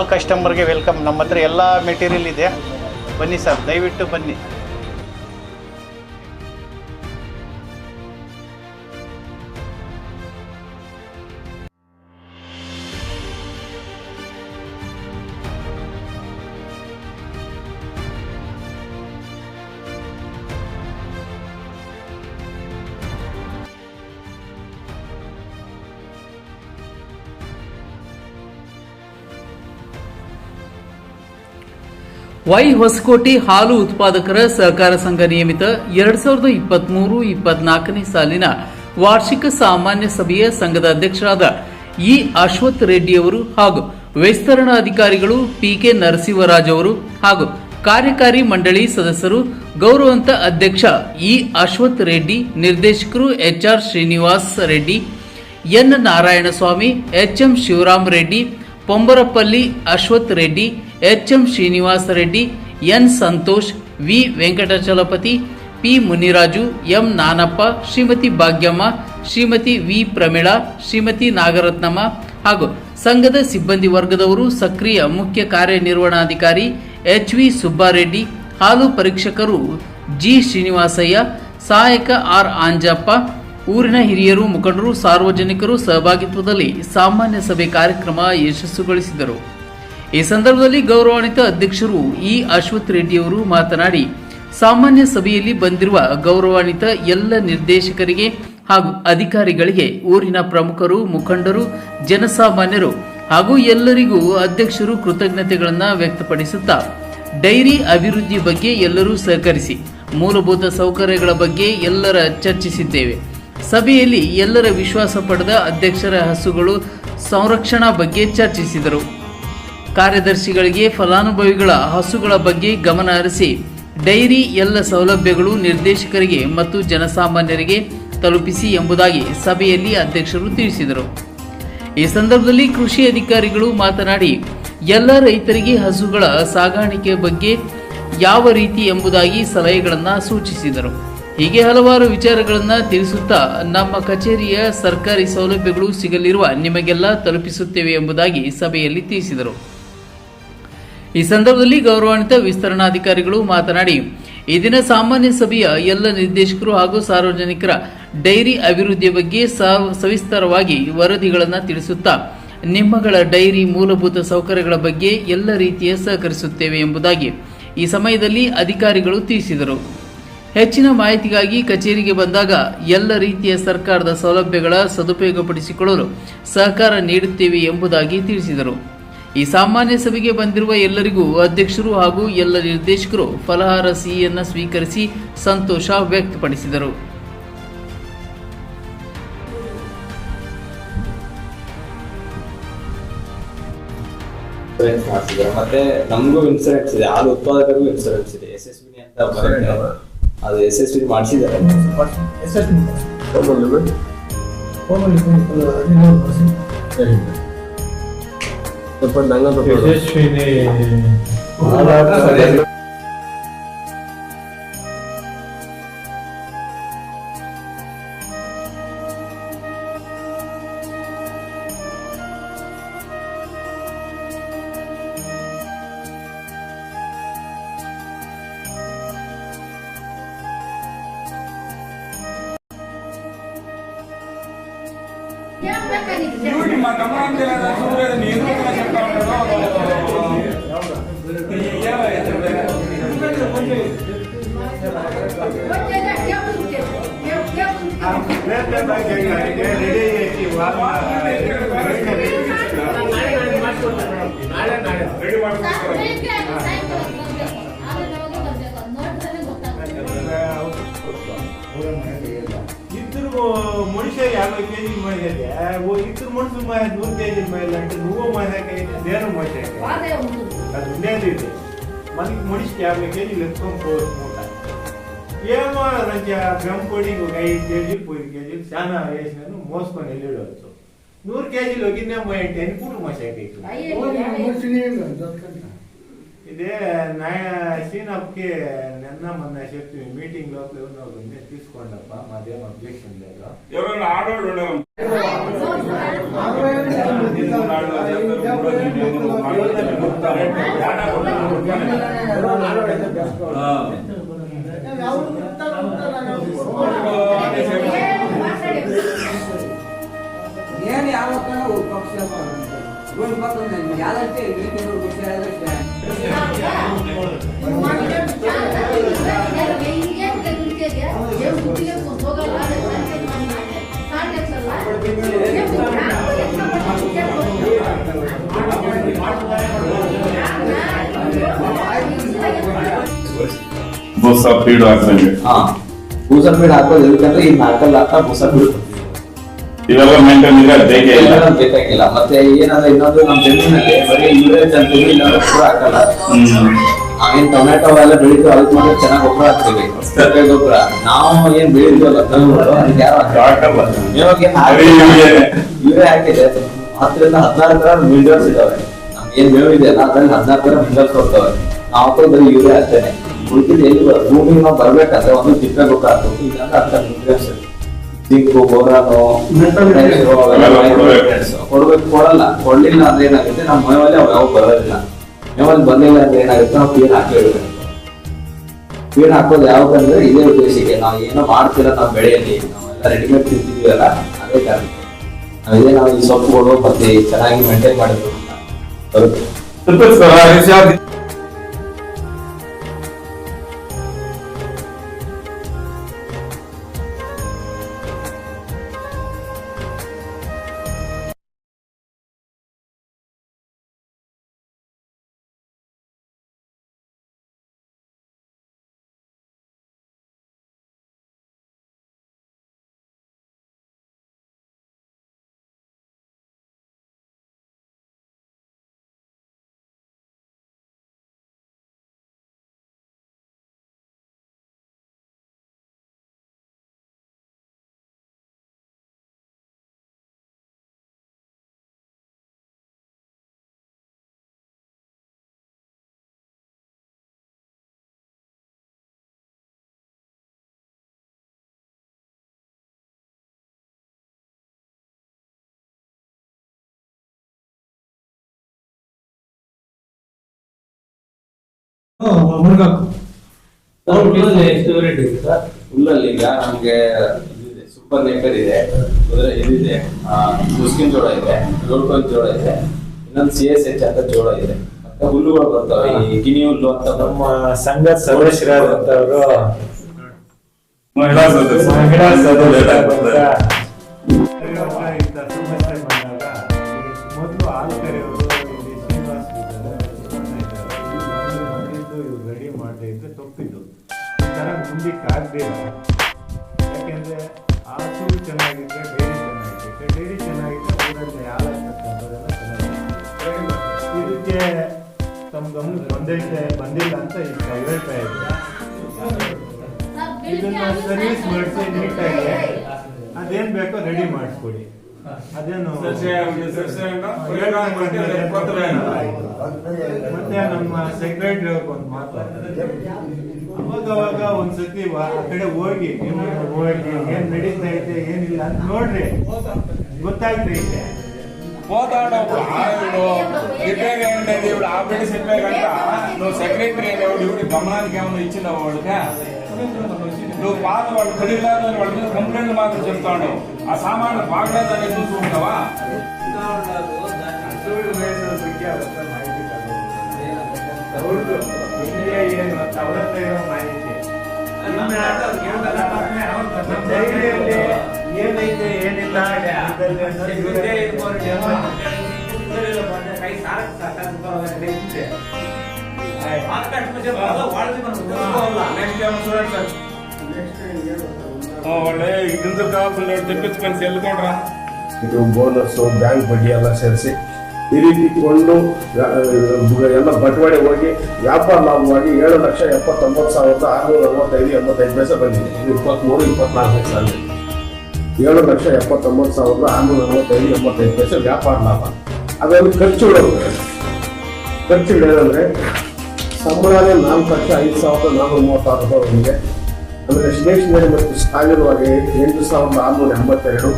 All ಕಸ್ಟಮರ್ಗೆ welcome. ನಮ್ಮ ಹತ್ರ ಎಲ್ಲ ಮೆಟೀರಿಯಲ್ ಇದೆ, ಬನ್ನಿ ಸರ್, ದಯವಿಟ್ಟು ಬನ್ನಿ. ವೈ ಹೊಸಕೋಟೆ ಹಾಲು ಉತ್ಪಾದಕರ ಸಹಕಾರ ಸಂಘ ನಿಯಮಿತ 2023-24ನೇ ಸಾಲಿನ ವಾರ್ಷಿಕ ಸಾಮಾನ್ಯ ಸಭೆಯ ಸಂಘದ ಅಧ್ಯಕ್ಷರಾದ ಇ ಅಶ್ವಥ್ ರೆಡ್ಡಿ ಅವರು ಹಾಗೂ ವಿಸ್ತರಣಾಧಿಕಾರಿಗಳು ಪಿಕೆ ನರಸಿಂಹರಾಜ್ ಅವರು ಹಾಗೂ ಕಾರ್ಯಕಾರಿ ಮಂಡಳಿ ಸದಸ್ಯರು, ಗೌರವಂತ ಅಧ್ಯಕ್ಷ ಇ ಅಶ್ವಥ್ ರೆಡ್ಡಿ, ನಿರ್ದೇಶಕರು HR Srinivas Reddy, N Narayanaswamy, HM Shivaram Reddy, Pombarapalli Ashwath Reddy, HM Srinivasa Reddy, N Santosh, V Venkatachalapathi, P Muniraju, M Nanappa, Shrimati Bhagyamma, Shrimati V Pramila, Shrimati Nagarathnamma ಹಾಗೂ ಸಂಘದ ಸಿಬ್ಬಂದಿ ವರ್ಗದವರು, ಸಕ್ರಿಯ ಮುಖ್ಯ ಕಾರ್ಯನಿರ್ವಹಣಾಧಿಕಾರಿ ಎಚ್ ವಿ ಸುಬ್ಬಾರೆಡ್ಡಿ, ಹಾಲು ಪರೀಕ್ಷಕರು ಜಿ ಶ್ರೀನಿವಾಸಯ್ಯ, ಸಹಾಯಕ ಆರ್ ಆಂಜಪ್ಪ, ಊರಿನ ಹಿರಿಯರು, ಮುಖಂಡರು, ಸಾರ್ವಜನಿಕರು ಸಹಭಾಗಿತ್ವದಲ್ಲಿ ಸಾಮಾನ್ಯ ಸಭೆ ಕಾರ್ಯಕ್ರಮ ಯಶಸ್ಸುಗೊಳಿಸಿದರು. ಈ ಸಂದರ್ಭದಲ್ಲಿ ಗೌರವಾನ್ವಿತ ಅಧ್ಯಕ್ಷರು ಇ ಅಶ್ವಥ್ ರೆಡ್ಡಿಯವರು ಮಾತನಾಡಿ, ಸಾಮಾನ್ಯ ಸಭೆಯಲ್ಲಿ ಬಂದಿರುವ ಗೌರವಾನ್ವಿತ ಎಲ್ಲ ನಿರ್ದೇಶಕರಿಗೆ ಹಾಗೂ ಅಧಿಕಾರಿಗಳಿಗೆ, ಊರಿನ ಪ್ರಮುಖರು, ಮುಖಂಡರು, ಜನಸಾಮಾನ್ಯರು ಹಾಗೂ ಎಲ್ಲರಿಗೂ ಅಧ್ಯಕ್ಷರು ಕೃತಜ್ಞತೆಗಳನ್ನು ವ್ಯಕ್ತಪಡಿಸುತ್ತಾ, ಡೈರಿ ಅಭಿವೃದ್ಧಿ ಬಗ್ಗೆ ಎಲ್ಲರೂ ಸಹಕರಿಸಿ, ಮೂಲಭೂತ ಸೌಕರ್ಯಗಳ ಬಗ್ಗೆ ಎಲ್ಲರ ಚರ್ಚಿಸಿದ್ದೇವೆ. ಸಭೆಯಲ್ಲಿ ಎಲ್ಲರ ವಿಶ್ವಾಸ ಪಡೆದ ಅಧ್ಯಕ್ಷರ ಹಸುಗಳು ಸಂರಕ್ಷಣಾ ಬಗ್ಗೆ ಚರ್ಚಿಸಿದರು. ಕಾರ್ಯದರ್ಶಿಗಳಿಗೆ ಫಲಾನುಭವಿಗಳ ಹಸುಗಳ ಬಗ್ಗೆ ಗಮನ ಹರಿಸಿ, ಡೈರಿ ಎಲ್ಲ ಸೌಲಭ್ಯಗಳು ನಿರ್ದೇಶಕರಿಗೆ ಮತ್ತು ಜನಸಾಮಾನ್ಯರಿಗೆ ತಲುಪಿಸಿ ಎಂಬುದಾಗಿ ಸಭೆಯಲ್ಲಿ ಅಧ್ಯಕ್ಷರು ತಿಳಿಸಿದರು. ಈ ಸಂದರ್ಭದಲ್ಲಿ ಕೃಷಿ ಅಧಿಕಾರಿಗಳು ಮಾತನಾಡಿ, ಎಲ್ಲ ರೈತರಿಗೆ ಹಸುಗಳ ಸಾಗಾಣಿಕೆ ಬಗ್ಗೆ ಯಾವ ರೀತಿ ಎಂಬುದಾಗಿ ಸಲಹೆಗಳನ್ನು ಸೂಚಿಸಿದರು. ಹೀಗೆ ಹಲವಾರು ವಿಚಾರಗಳನ್ನು ತಿಳಿಸುತ್ತಾ, ನಮ್ಮ ಕಚೇರಿಯ ಸರ್ಕಾರಿ ಸೌಲಭ್ಯಗಳು ಸಿಗಲಿರುವ ನಿಮಗೆಲ್ಲ ತಲುಪಿಸುತ್ತೇವೆ ಎಂಬುದಾಗಿ ಸಭೆಯಲ್ಲಿ ತಿಳಿಸಿದರು. ಈ ಸಂದರ್ಭದಲ್ಲಿ ಗೌರವಾನ್ವಿತ ವಿಸ್ತರಣಾಧಿಕಾರಿಗಳು ಮಾತನಾಡಿ, ಈ ದಿನ ಸಾಮಾನ್ಯ ಸಭೆಯ ಎಲ್ಲ ನಿರ್ದೇಶಕರು ಹಾಗೂ ಸಾರ್ವಜನಿಕರ ಡೈರಿ ಅಭಿವೃದ್ಧಿಯ ಬಗ್ಗೆ ಸವಿಸ್ತಾರವಾಗಿ ವರದಿಗಳನ್ನು ತಿಳಿಸುತ್ತಾ, ನಿಮ್ಮಗಳ ಡೈರಿ ಮೂಲಭೂತ ಸೌಕರ್ಯಗಳ ಬಗ್ಗೆ ಎಲ್ಲ ರೀತಿಯ ಸಹಕರಿಸುತ್ತೇವೆ ಎಂಬುದಾಗಿ ಈ ಸಮಯದಲ್ಲಿ ಅಧಿಕಾರಿಗಳು ತಿಳಿಸಿದರು. ಹೆಚ್ಚಿನ ಮಾಹಿತಿಗಾಗಿ ಕಚೇರಿಗೆ ಬಂದಾಗ ಎಲ್ಲ ರೀತಿಯ ಸರ್ಕಾರದ ಸೌಲಭ್ಯಗಳ ಸದುಪಯೋಗಪಡಿಸಿಕೊಳ್ಳಲು ಸಹಕಾರ ನೀಡುತ್ತೇವೆ ಎಂಬುದಾಗಿ ತಿಳಿಸಿದರು. ಈ ಸಾಮಾನ್ಯ ಸಭೆಗೆ ಬಂದಿರುವ ಎಲ್ಲರಿಗೂ ಅಧ್ಯಕ್ಷರು ಹಾಗೂ ಎಲ್ಲ ನಿರ್ದೇಶಕರು ಫಲಹಾರ ಸಿಹಿಯನ್ನು ಸ್ವೀಕರಿಸಿ ಸಂತೋಷ ವ್ಯಕ್ತಪಡಿಸಿದರು. ಮತ್ತೆ ನಮಗೂ ಇನ್ಸೂರೆನ್ಸ್ ಇದೆ, ಹಾಲು ಉತ್ಪಾದಕರಿಗೂ ಇನ್ಸೂರೆನ್ಸ್ ಇದೆ, SSB ಅಂತ ಬರುತ್ತೆ. ಅದು SSB ಮಾಡಿಸಿದ್ದಾರೆ. ಮನುಷ್ಯ 50 kg ಮಾಡಿದೆ, ಇದ್ರ ಮನುಷ್ಯ 100 kg ಮೇಲೆ అంటే నువ్వు మహకైతే నేను మహకైతే అది ఉండేది. మనకి మనిషికి 50 kg ఎత్తుకొని పోతుంట. ఏమో రంజా గంపొడి ఒక 5 kg 10 kg చాలా వేసినాను, మోసుకొని వెళ్ళేవచ్చు. 100 kg ఒకినే అంటే అనుకుంటూ మహకైతే ఇది ఇదే సీనప్కి నిన్న మొన్న చెప్పి మీటింగ్ లోపల ఉన్నది తీసుకోండప్ప మాదేం అబ్జెక్షన్ లేదు. ఎవరైనా ఆడవాళ్ళు ಏನು ಯಾವತ್ತ ಪಕ್ಷ ಯಾರಂತೆ ಬೂಸಾ ಫೀಡ್ ಹಾಕ್ದಂಗೆ. ಬೂಸಾ ಫೀಡ್ ಹಾಕೋದು ಎದಕ್ಕಂದ್ರೆ ಈಗ ನಾಲ್ಕಲ್ಲ ಬೂಸಾ ಫೀಡ್ ಇವೆಲ್ಲ ಮೇಂಟೈನ್ ಬೇಕಾಗಿಲ್ಲ. ಮತ್ತೆ ಏನಂದ್ರೆ ಇನ್ನೊಂದು ನಮ್ಮ ಜಮೀನಲ್ಲಿ ಬರೀ ಯೂರಿಯಾ ಅಂತೀವಿ, ಇಲ್ಲ ಗೊಬ್ಬರ ಹಾಕಲ್ಲ. ನಾವೇನ್ ಟೊಮೆಟೊ ಎಲ್ಲ ಬೆಳಿತೀವಿ ಅದಕ್ಕೆ ಮಾತ್ರ ಚೆನ್ನಾಗಿ ಗೊಬ್ಬರ ಹಾಕ್ತೀವಿ, ತರಕಾರಿ ಗೊಬ್ಬರ. ನಾವು ಏನ್ ಬೆಳಿತೀವಲ್ಲ ಅದಕ್ಕೆ ಯಾರು ಯೂರಿಯಾ ಹಾಕಿದೆ 10 ರಿಂದ 16 ತರ ಮಿನರಲ್ಸ್ ಇದಾವೆ. ನಮ್ಗೆ ಏನ್ ಮೇವು ಇದೆ ಅಲ್ಲ ಅದ್ರಲ್ಲಿ 16 ತರ ಮಿನರಲ್ಸ್ ಹೋಗ್ತವೆ. ನಾವು ಹಾಕೋದು ಬರೀ ಯೂರಿಯಾ ಅಷ್ಟೇನೆ. ಉಳಿದಿದ್ದು ಎಲ್ಲಿ ಭೂಮಿಗೆ ನಾವು ಬರ್ಬೇಕಾದ್ರೆ ಒಂದು ತಿಪ್ಪೆ ಗೊಬ್ಬರ ಹಾಕ್ಬೇಕು, ಇಲ್ಲಾಂದ್ರೆ ಅದ್ರ ಮಿನರಲ್ಸ್ ಜಿಂಕು ಬೋರಾನು ಕೊಡ್ಬೇಕು. ಕೊಡ್ಲಿಲ್ಲ ಅಂದ್ರೆ ಏನಾಗುತ್ತೆ ನಮ್ಮ ಮೇವಲ್ಲಿ ಅವು ಯಾವ ಬರೋದಿಲ್ಲ. ಮೇವಲ್ಲಿ ಬಂದಿಲ್ಲ ಅಂದ್ರೆ ಏನಾಗುತ್ತೆ ನಾವು ಫೀಡ್ ಹಾಕಿರ್ಬೇಕು. ಫೀಡ್ ಹಾಕೋದು ಯಾವ್ದಂದ್ರೆ ಇದೇ ಉದ್ದೇಶಕ್ಕೆ. ನಾವು ಏನೋ ಮಾಡ್ತಿಲ್ಲ ನಾವು ಬೆಳೆಯಲ್ಲಿ ನಾವೆಲ್ಲ ರೆಡಿಮೇಡ್ ತಿಂತಿದೀವಲ್ಲ ಅದೇ ಕಾರಣಕ್ಕೆ ನಾವು ಈ ಸೊಪ್ಪುಗಳು ಮತ್ತೆ ಚೆನ್ನಾಗಿ ಮೇಂಟೈನ್ ಮಾಡಿದ್ರು ಬರುತ್ತೆ. ಹುಲ್ಲಲ್ಲಿ ಈಗ ನಮ್ಗೆ ಸೂಪರ್ ನೇಕರ್ ಇದೆ, ಇದಿದೆ, ಮುಸ್ಕಿನ್ ಜೋಳ ಇದೆ, ರೋಡ್ಕೋಲ್ ಜೋಳ ಇದೆ, ಇನ್ನೊಂದು CSH ಅಂತ ಜೋಳ ಇದೆ. ಮತ್ತೆ ಹುಲ್ಲುಗಳು ಬರ್ತವೆ, ಈ ಗಿನಿ ಹುಲ್ಲು ಅಂತ. ನಮ್ಮ ಸಂಘದ ಸದಸ್ಯರಾದಂತವರು ಮಹಿಳಾ ಮೊದಲು ಆಲ್ಕರೆಯವರು ಇಲ್ಲಿ ಶ್ರೀನಿವಾಸ್ ರೆಡಿ ಮಾಡದೇ ಇದ್ರೆ ತಪ್ಪಿದ್ದು ಈ ತರ ಮುಂದಕ್ಕೆ ಆಗದಿಲ್ಲ. ಯಾಕೆಂದ್ರೆ ಆಸೂರು ಚೆನ್ನಾಗಿದ್ರೆ ಡೈರಿ ಚೆನ್ನಾಗಿರುತ್ತೆ, ಡೈರಿ ಚೆನ್ನಾಗಿದ್ರೆ ಊರಲ್ಲಿ ಹಾಲಾಗ್ತಕ್ಕಂಥದ್ದೆಲ್ಲ ಚೆನ್ನಾಗಿದೆ. ಇದಕ್ಕೆ ತಮ್ಮ ಗಮನಕ್ಕೆ ಬಂದಿಲ್ಲ ಅಂತ ಈಗ ಹೇಳ್ತಾ ಇದ್ದಾರೆ. ಇದನ್ನ ಸರ್ವಿಸ್ ಮಾಡಿಸಿ ನೀಟಾಗಿ ಅದೇನ್ ಬೇಕೋ ರೆಡಿ ಮಾಡಿಸ್ಕೊಡಿ. ಅದೇನು ಮತ್ತೆ ನಮ್ಮ ಸೆಕ್ರೆಟರಿ ಒಂದು ಮಾತು, ಅವಾಗ ಒಂದ್ಸತಿ ಆ ಕಡೆ ಹೋಗಿ ಏನ್ ನಡೀತಾ ಇದೆ ಏನಿಲ್ಲ ಅಂತ ನೋಡ್ರಿ, ಗೊತ್ತಾಗ್ತೈತೆ. సెక్రటరీ అనేవాడు గమనానికి ఏమైనా ఇచ్చిన వాడుగా నువ్వు పాత వాళ్ళు కడిగిలా వాళ్ళ మీద కంప్లైంట్ మాత్రం చెప్తాడు. ఆ సామాన్లు బాగలేదు అనేది చూసి ఉంటావా? ಏನೈತೆ ಏನಿಲ್ಲ తెప్పించుకొని చెల్లుకోండ్రా. ಇದು ಬೋನಸ್ ಬ್ಯಾಂಕ್ ಬಡ್ಡಿ ಎಲ್ಲ ಸೇರಿಸಿ ಈ ರೀತಿ ಇಟ್ಕೊಂಡು ಎಲ್ಲ ಬಟವಾಡೆ ಹೋಗಿ ವ್ಯಾಪಾರ ಲಾಭವಾಗಿ 7,79,645.85 ಬಂದಿದೆ. ಇದು 23-24 ಸಾವಿರ 7,79,645.85 ವ್ಯಾಪಾರ ಲಾಭ. ಅದರಲ್ಲಿ ಖರ್ಚುಗಳು ಏನಂದ್ರೆ ಸಂಬಳನೇ 4,05,436 ರೂಪಾಯಿ ಬಂದಿದೆ. ಆಮೇಲೆ ಸ್ಟೇಷನರಿ ಮತ್ತು ಸ್ಥಾನಿಕವಾಗಿ 8,682,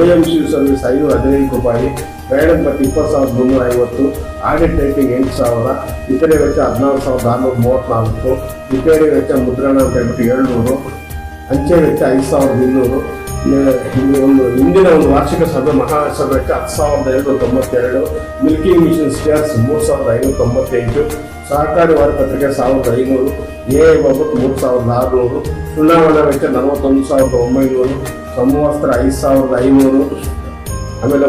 AMC ಸರ್ವಿಸ್ 515 ರೂಪಾಯಿ, ಪ್ರಯಾಣದ ಮತ್ತು 20,350, ಆಡಿಟ್ ಟೈಪಿಂಗ್ 8,000, ಇತರೆ ವೆಚ್ಚ 14,634, ರಿಪೇರಿ ವೆಚ್ಚ ಮುದ್ರಣ ಅಂತ ಹೇಳ್ಬಿಟ್ಟು 700, ಅಂಚೆ ವೆಚ್ಚ 5,200. ಹಿಂದಿನ ಒಂದು ವಾರ್ಷಿಕ ಸಭೆ ಮಹಾಸಭೆ ವೆಚ್ಚ 10,292, ಮಿಲ್ಕಿಂಗ್ ಮಿಷನ್ ಸ್ಟೇರ್ಸ್ 3,598, ಸಹಕಾರಿ ವಾರಪತ್ರಿಕೆ 1,500, AA ಬಾಬತ್ 3,600, ಚುನಾವಣಾ ವೆಚ್ಚ 41,900, ಸಮವಸ್ತ್ರ 5,500. ಆಮೇಲೆ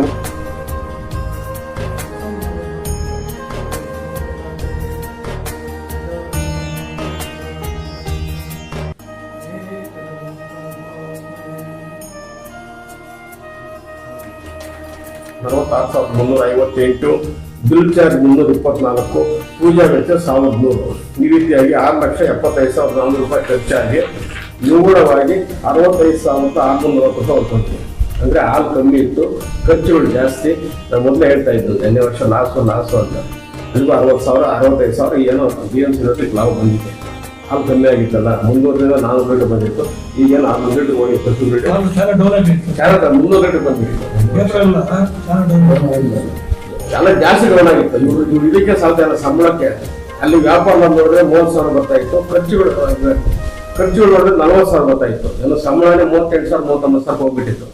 $46,358, ಬಿಲ್ ಚಾರ್ಜ್ 324, ಪೂಜಾ ವೆಚ್ಚ 1,100. ಈ ರೀತಿಯಾಗಿ 6,75,400 ರೂಪಾಯಿ ಖರ್ಚಾಗಿ ನಿಗೂಢವಾಗಿ 65,690 ರೂಪಾಯಿ ಹೊರತು. ಅಂದರೆ ಹಾಲು ಕಮ್ಮಿ ಇತ್ತು, ಖರ್ಚುಗಳು ಜಾಸ್ತಿ. ನಾನು ಮೊದಲೇ ಹೇಳ್ತಾ ಇದ್ದು 2 ವರ್ಷ ಲಾಸು ಅಂತ. ಇಲ್ಲಿಗೂ 60,000 65,000 ಏನೋ BMC ರೊಟ್ಟಿಗೆ ಲಾಭ ಬಂದಿದೆ. ಹಾಲು ಕಮ್ಮಿ ಆಗಿತ್ತಲ್ಲ, 300ರಿಂದ 400 ಲೀಟರ್ ಬಂದಿತ್ತು. ಈಗೇನು 600 ಲೀಟರ್ ಹೋಗಿ 10 ಲೀಟರ್ 300 ಲೀಟರ್ ಬಂದಿತ್ತು. ಎಲ್ಲ ಜಾಸ್ತಿ ಡೌನ್ ಆಗಿತ್ತು. ಇವ್ರು ಇದಕ್ಕೆ ಸಾಧ್ಯ ಇಲ್ಲ ಸಂಬಳಕ್ಕೆ. ಅಲ್ಲಿ ವ್ಯಾಪಾರ ನೋಡಿದ್ರೆ 30,000 ಬರ್ತಾ ಇತ್ತು, ಖರ್ಚುಗಳು ನೋಡಿದ್ರೆ 40,000 ಬರ್ತಾ ಇತ್ತು. ಎಲ್ಲ ಸಂಬಳನೇ 38,000 39,000 ಹೋಗ್ಬಿಟ್ಟಿತ್ತು.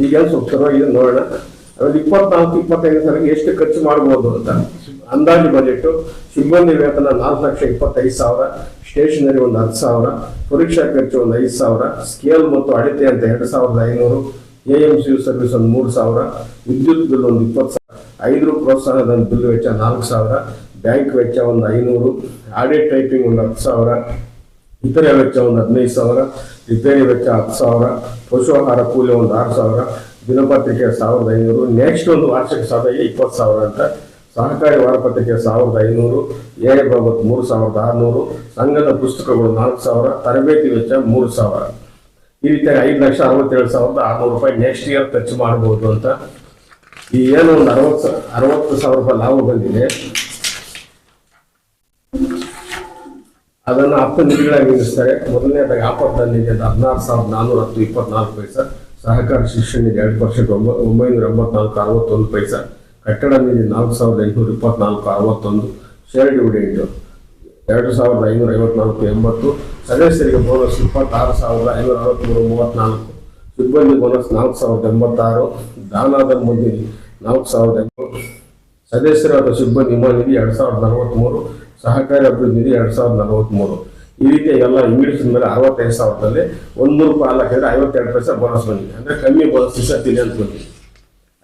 ಈಗೇನು ಸ್ವಲ್ಪ ಇದು ನೋಡೋಣ. ಆಮೇಲೆ 24-25 ಎಷ್ಟು ಖರ್ಚು ಮಾಡ್ಬೋದು ಅಂತ ಅಂದಾಜು ಬಜೆಟ್. ಸಿಬ್ಬಂದಿ ವೇತನ 4,25,000, ಸ್ಟೇಷನರಿ ಒಂದು 10,000, ಪರೀಕ್ಷಾ ಖರ್ಚು ಒಂದು 5,000, ಸ್ಕೇಲ್ ಮತ್ತು ಅಳತೆ ಅಂತ 2,500, AMC ಸರ್ವಿಸ್ ಒಂದು 3,000, ವಿದ್ಯುತ್ ಬಿಲ್ ಒಂದು 20,000, 5 ಪ್ರೋತ್ಸಾಹದ ಬಿಲ್ ವೆಚ್ಚ 4,000, ಬ್ಯಾಂಕ್ ವೆಚ್ಚ ಒಂದು 500, ಆಡಿಟ್ ಟೈಪಿಂಗ್ ಒಂದು 10,000, ಇತರೆ ವೆಚ್ಚ ಒಂದು 15,000, ರಿಪೇರಿ ವೆಚ್ಚ 10,000, ಪಶು ಆಹಾರ ಕೂಲಿ ಒಂದು 6,000, ದಿನಪತ್ರಿಕೆ 1,500, ನೆಕ್ಸ್ಟ್ ಒಂದು ವಾರ್ಷಿಕ ಸಭೆಗೆ 20,000 ಅಂತ, ಸಹಕಾರಿ ವಾರಪತ್ರಿಕೆ 1,500, AA ಬಾಬತ್ 3,600, ಸಂಘದ ಪುಸ್ತಕಗಳು 4,000, ತರಬೇತಿ ವೆಚ್ಚ 3,000. ಈ ರೀತಿಯಾಗಿ 5,67,600 ರೂಪಾಯಿ ನೆಕ್ಸ್ಟ್ ಇಯರ್ ಖರ್ಚು ಮಾಡಬಹುದು ಅಂತ. ಈ ಏನು ಒಂದು 60,000 ರೂಪಾಯಿ ಲಾಭ ಬಂದಿದೆ, ಅದನ್ನು 10 ನಿಧಿಗಳಾಗಿ ನಿಲ್ಲಿಸ್ತಾರೆ. ಮೊದಲನೇದಾಗಿ ಆಪತ್ತು ನಿಧಿ 16,410.24 ಪೈಸೆ, ಸಹಕಾರ ಶಿಕ್ಷಣ ನಿಧಿ 2% 984.61 ಪೈಸೆ, ಕಟ್ಟಡ ನಿಧಿ 4,824.61, ಶೇರ್ ಡಿವಿಡೆಂಟ್ 2,554.80, ಸದಸ್ಯರಿಗೆ ಬೋನಸ್ 26,563.34, ಸಿಬ್ಬಂದಿ ಬೋನಸ್ 4,086, ದಾನದ ಮುಂದೆ 4,000, ಸದಸ್ಯರ ಅಥವಾ ಸಿಬ್ಬಂದಿ ವಿಮಾ ನಿಧಿ 2,043, ಸಹಕಾರಿ ಅಭಿವೃದ್ಧಿ ನಿಧಿ 2,043. ಈ ರೀತಿ ಎಲ್ಲ ಇಂಗ್ಲೀಷ್ ಮೇಲೆ 65,000ದಲ್ಲಿ 100 ರೂಪಾಯಿ ಅಲ್ಲ ಹೇಳಿದ್ರೆ 52 ಪೈಸೆ ಬೋನಸ್ ಬಂದಿದೆ. ಅಂದರೆ ಕಮ್ಮಿ ಬೋನಸ್ ಸಿಗ್ತಿದೆ ಅಂತ ಬಂದಿದೆ.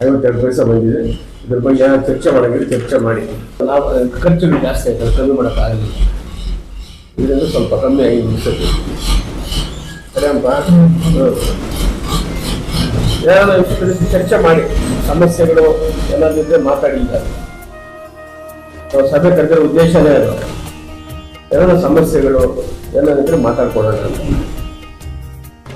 52 ಪೈಸೆ ಬಂದಿದೆ. ಇದ್ರ ಬಗ್ಗೆ ಏನಾದ್ರು ಚರ್ಚೆ ಮಾಡೋಂಗಿದ್ರೆ ಚರ್ಚೆ ಮಾಡಿ. ನಾವು ಖರ್ಚುಗಳು ಜಾಸ್ತಿ ಆಯ್ತು, ಕಮ್ಮಿ ಮಾಡೋಕ್ಕಾಗಲಿಲ್ಲ. ಇದರಿಂದ ಸ್ವಲ್ಪ ಕಮ್ಮಿ ಆಗಿ ಮುಗಿಸುತ್ತೆ. ಸರಿಯಪ್ಪ, ಏನಾದ್ರು ಚರ್ಚೆ ಮಾಡಿ, ಸಮಸ್ಯೆಗಳು ಏನಾದಿದ್ರೆ ಮಾತಾಡಿದ್ದಾರೆ. ಸಭೆ ಕರೆದ ಉದ್ದೇಶನೇ ಅದು. ಏನಾದ್ರು ಸಮಸ್ಯೆಗಳು ಏನಾದಿದ್ರೆ ಮಾತಾಡ್ಕೊಳ್ಳೋಣ ಅಂತ.